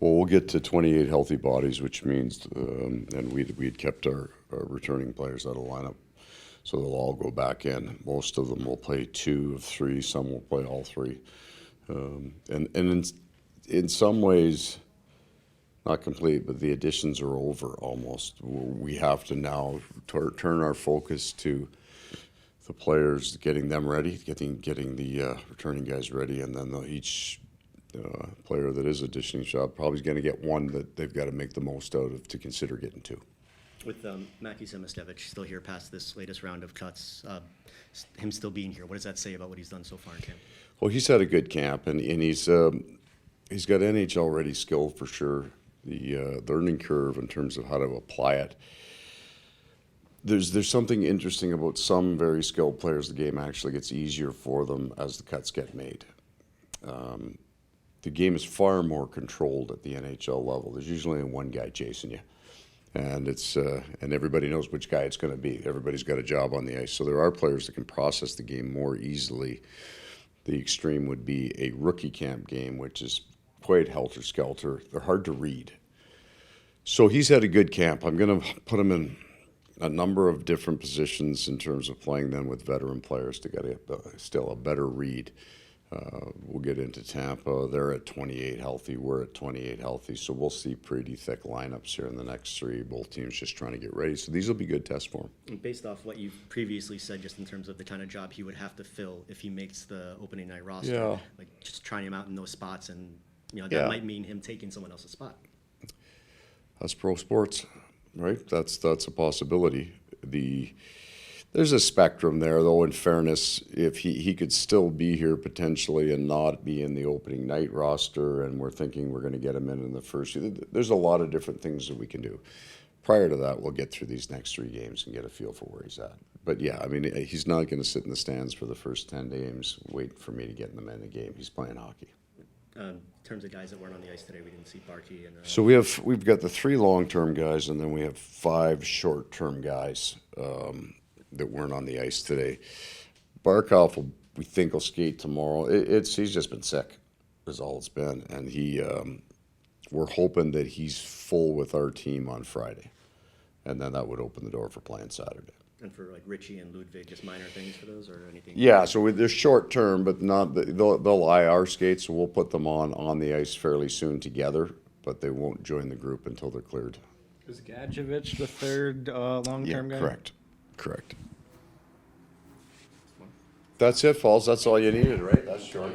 Well, we'll get to 28 healthy bodies, which means, and we'd kept our returning players out of lineup, so they'll all go back in. Most of them will play 2 of 3. Some will play all 3, and in some ways, not complete, but the additions are over almost. We have to now turn our focus to the players, getting them ready, getting the returning guys ready, and then each player that is auditioning shot probably is going to get one that they've got to make the most out of to consider getting 2. With Mackie Samoskevich still here past this latest round of cuts, him still being here, what does that say about what he's done so far in camp? Well, he's had a good camp, and he's got NHL ready skill for sure. The learning curve in terms of how to apply it. There's something interesting about some very skilled players. The game actually gets easier for them as the cuts get made. The game is far more controlled at the NHL level. There's usually only one guy chasing you, and and everybody knows which guy it's going to be. Everybody's got a job on the ice, so there are players that can process the game more easily. The extreme would be a rookie camp game, which is quite helter-skelter. They're hard to read. So he's had a good camp. I'm going to put him in a number of different positions in terms of playing them with veteran players to get still a better read. We'll get into Tampa. They're at 28 healthy. We're at 28 healthy. So we'll see pretty thick lineups here in the next 3. Both teams just trying to get ready. So these will be good tests for him. And based off what you've previously said, just in terms of the kind of job he would have to fill if he makes the opening night roster, like just trying him out in those spots, and that might mean him taking someone else's spot. That's pro sports, right? That's a possibility. There's a spectrum there, though, in fairness. If he could still be here potentially and not be in the opening night roster, and we're thinking we're going to get him in the first year, there's a lot of different things that we can do. Prior to that, we'll get through these next 3 games and get a feel for where he's at. But yeah, I mean, he's not going to sit in the stands for the first 10 games, wait for me to get him in the game. He's playing hockey. In terms of guys that weren't on the ice today, we didn't see Barkey and. So we've got the 3 long-term guys, and then we have 5 short-term guys that weren't on the ice today. Barkov, we think, will skate tomorrow. He's just been sick, is all it's been, and we're hoping that he's full with our team on Friday, and then that would open the door for playing Saturday. And for like Richie and Ludwig, just minor things for those, or anything? Yeah, so they're short term, but not they'll IR skate, so we'll put them on the ice fairly soon together, but they won't join the group until they're cleared. Is Gadjevich the third long-term guy? Correct. That's it, Falls. That's all you needed, right? That's short.